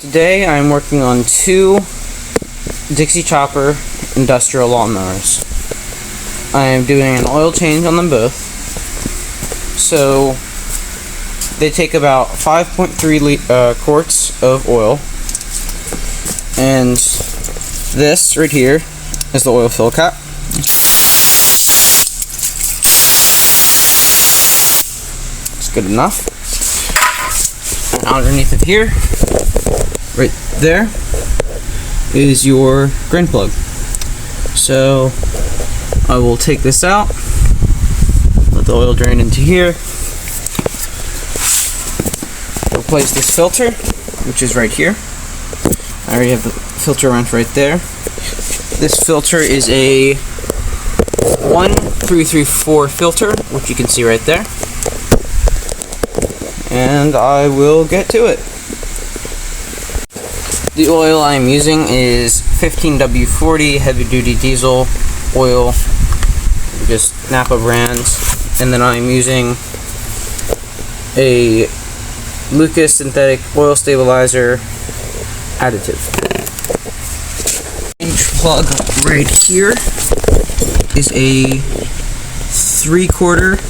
Today I'm working on two Dixie chopper industrial lawnmowers. I am doing an oil change on them both. So they take about 5.3 quarts of oil, and this right here is the oil fill cap. It's good enough. And underneath of here, right there, is your drain plug. So I will take this out, let the oil drain into here, replace this filter, which is right here. I already have the filter wrench right there. This filter is a 1334 filter, which you can see right there. And I will get to it. The oil I am using is 15W40 heavy duty diesel oil, just Napa brands, and then I'm using a Lucas synthetic oil stabilizer additive. Each plug right here is a 3/4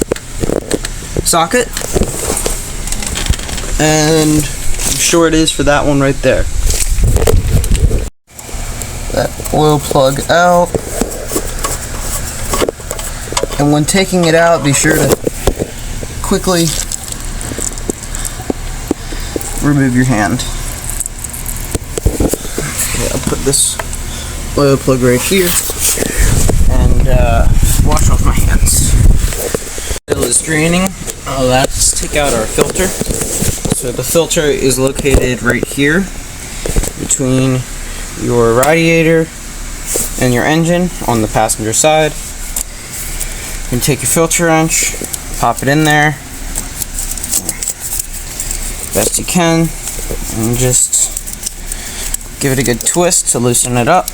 socket, and I'm sure it is for that one right there. That oil plug out, and when taking it out, be sure to quickly remove your hand. Okay, I'll put this oil plug right here and wash off my hands. Oil is draining. Let's take out our filter. So the filter is located right here between your radiator and your engine on the passenger side. You can take your filter wrench, pop it in there best you can, and just give it a good twist to loosen it up.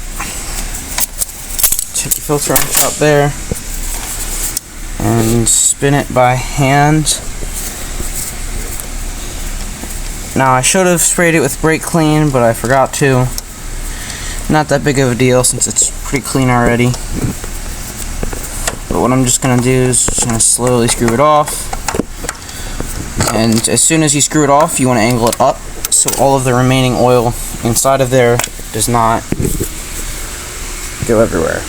Take your filter wrench out there and spin it by hand. Now I should have sprayed it with brake clean, but I forgot to. Not that big of a deal since it's pretty clean already. But what I'm just going to do is just going to slowly screw it off. And as soon as you screw it off, you want to angle it up so all of the remaining oil inside of there does not go everywhere.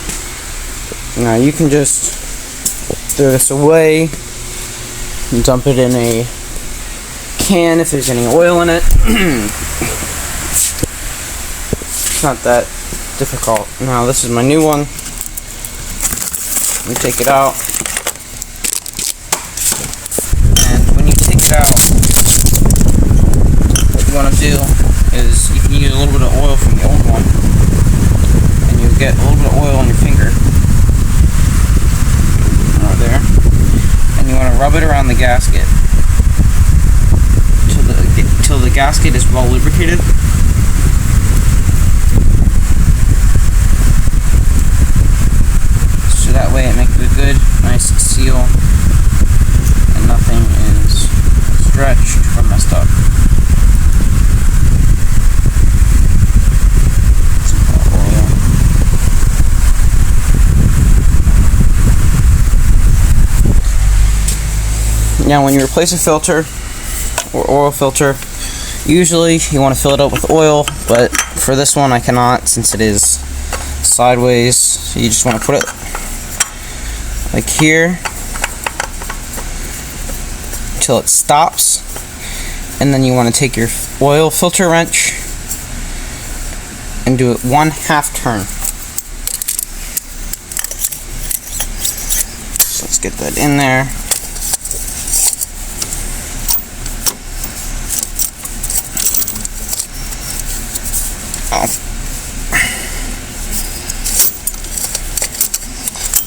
Now you can just throw this away and dump it in a can if there's any oil in it. It's not that difficult. Now this is my new one. We take it out, and when you take it out, what you want to do is you can use a little bit of oil from the old one, and you get a little bit of oil on your finger right there, and you want to rub it around the gasket till the gasket is well lubricated. So that way it makes a good, nice seal, and nothing is stretched or messed up. Now when you replace a filter or oil filter, usually you want to fill it up with oil, but for this one I cannot since it is sideways. So you just want to put it like here until it stops, and then you want to take your oil filter wrench and do it 1/2 turn. So let's get that in there.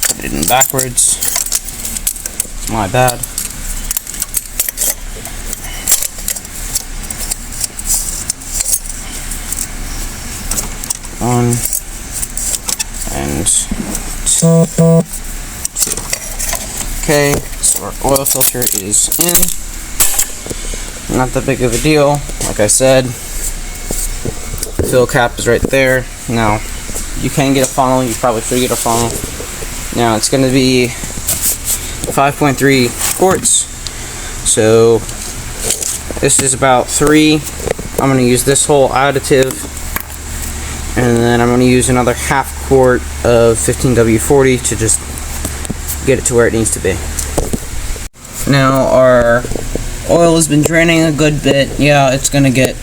Put it in backwards. My bad. One and two. Okay, so our oil filter is in. Not that big of a deal, like I said. fill cap is right there. Now, you can get a funnel. You probably should get a funnel. Now, it's going to be 5.3 quarts. So, this is about 3. I'm going to use this whole additive. And then I'm going to use another half quart of 15W40 to just get it to where it needs to be. Now, our oil has been draining a good bit. Yeah, it's going to get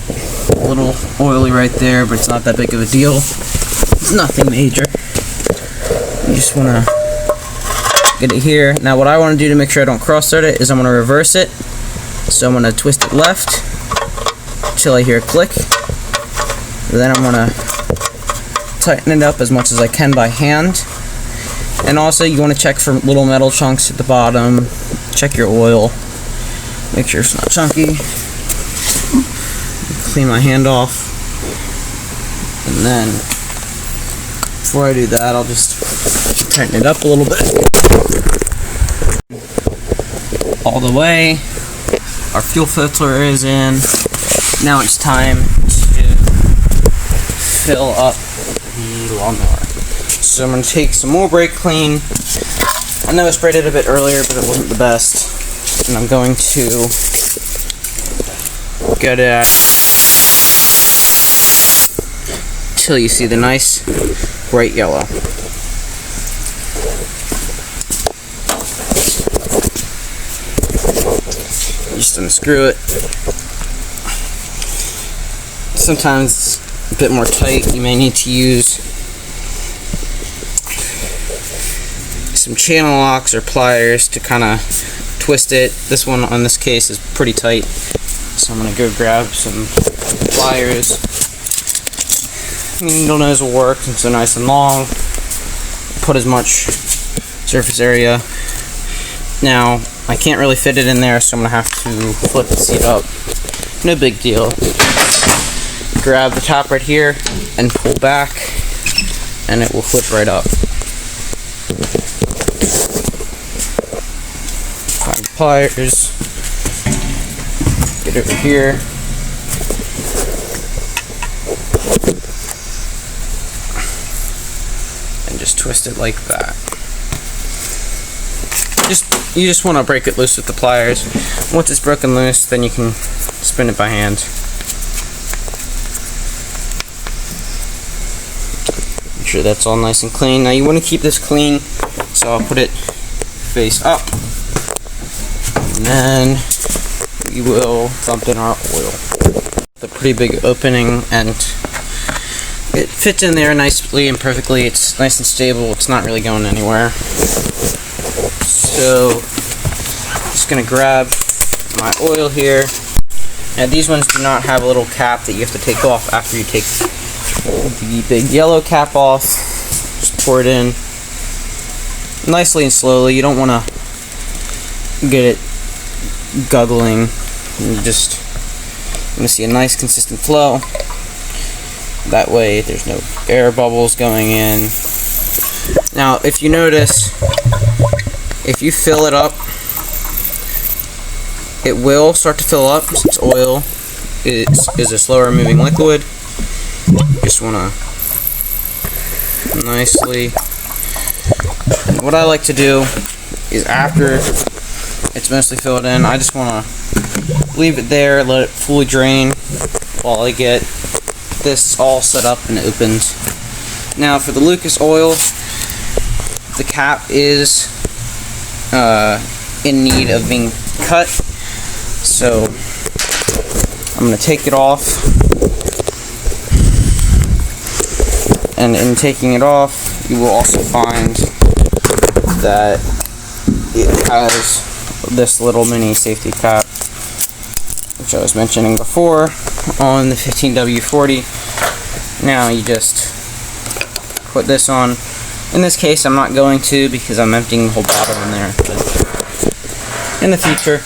a little oily right there, but it's not that big of a deal. It's nothing major. You just want to get it here. Now what I want to do to make sure I don't cross thread it is I'm going to reverse it. So I'm going to twist it left until I hear a click. Then I'm going to tighten it up as much as I can by hand. And also you want to check for little metal chunks at the bottom. Check your oil. Make sure it's not chunky. Clean my hand off. And then before I do that, I'll just tighten it up a little bit. All the way. Our fuel filter is in. Now it's time to fill up the lawnmower. So I'm going to take some more brake clean. I know I sprayed it a bit earlier, but it wasn't the best. And I'm going to get it at till you see the nice bright yellow. Just unscrew it. Sometimes it's a bit more tight. You may need to use some channel locks or pliers to kind of twist it. This one on this case is pretty tight, so I'm gonna go grab some pliers. Needle nose will work since they're nice and long. Put as much surface area. Now I can't really fit it in there, so I'm gonna have to flip the seat up. No big deal. Grab the top right here and pull back, and it will flip right up. Find the pliers. Get over here. And just twist it like that. You just want to break it loose with the pliers. Once it's broken loose, then you can spin it by hand. Make sure that's all nice and clean. Now you want to keep this clean, so I'll put it face up. And then we will dump in our oil. The pretty big opening, and it fits in there nicely and perfectly. It's nice and stable. It's not really going anywhere. So, just gonna grab my oil here. Now these ones do not have a little cap that you have to take off after you take the big yellow cap off. Just pour it in nicely and slowly. You don't want to get it guggling. You just want to see a nice consistent flow. That way there's no air bubbles going in. Now if you notice, if you fill it up, it will start to fill up since oil is a slower moving liquid. Just want to nicely. What I like to do is after it's mostly filled in, I just want to leave it there, let it fully drain while I get this all set up and opened. Now for the Lucas oil, the cap is in need of being cut, so I'm going to take it off. And in taking it off, you will also find that it has this little mini safety cap, which I was mentioning before on the 15W40. Now you just put this on. In this case, I'm not going to because I'm emptying the whole bottle in there. But in the future,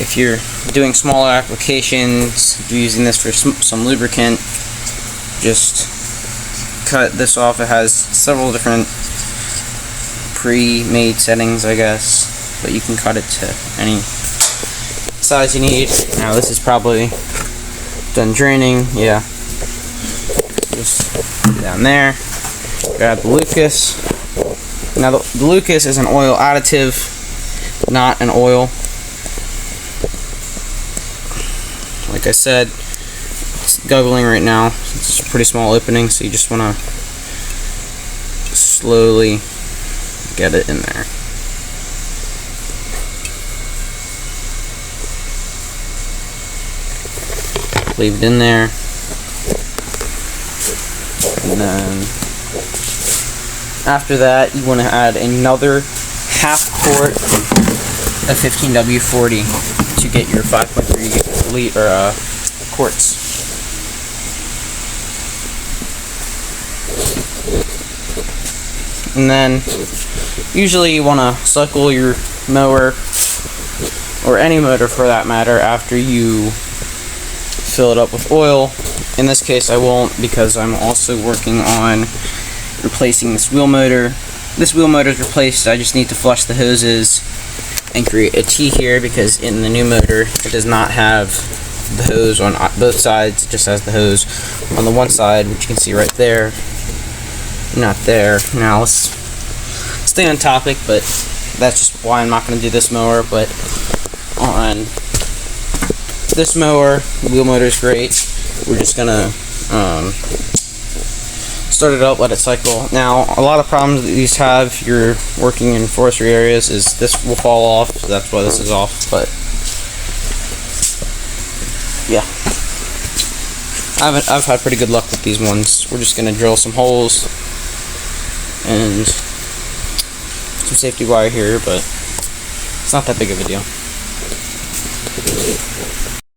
if you're doing smaller applications, you're using this for some lubricant, just cut this off. It has several different pre-made settings, I guess, but you can cut it to any size you need. Now this is probably done draining, yeah. just put it down there. Grab the Lucas. Now the Lucas is an oil additive, not an oil. Like I said, it's guggling right now. It's a pretty small opening, so you just want to slowly get it in there. Leave it in there. And then after that, you want to add another half quart of 15W40 to get your 5.3 liter quarts. And then usually you want to cycle your mower, or any motor for that matter, after you fill it up with oil. In this case I won't, because I'm also working on replacing this wheel motor. This wheel motor is replaced. I just need to flush the hoses and create a T here, because in the new motor it does not have the hose on both sides. It just has the hose on the one side, which you can see right there, not there. Now let's stay on topic, but that's just why I'm not going to do this mower. But on this mower, the wheel motor is great. We're just gonna start it up, let it cycle. Now, a lot of problems that these have if you're working in forestry areas is this will fall off, so that's why this is off. But yeah, I've had pretty good luck with these ones. We're just gonna drill some holes and some safety wire here, but it's not that big of a deal.